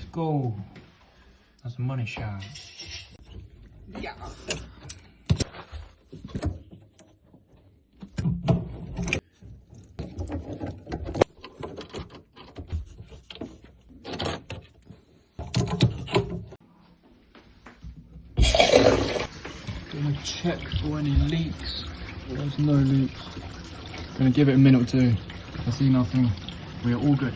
let's go. That's a money shot. Yeah. Gonna check for any leaks. There's no leaks. Gonna give it a minute or two. If I see nothing, we are all good.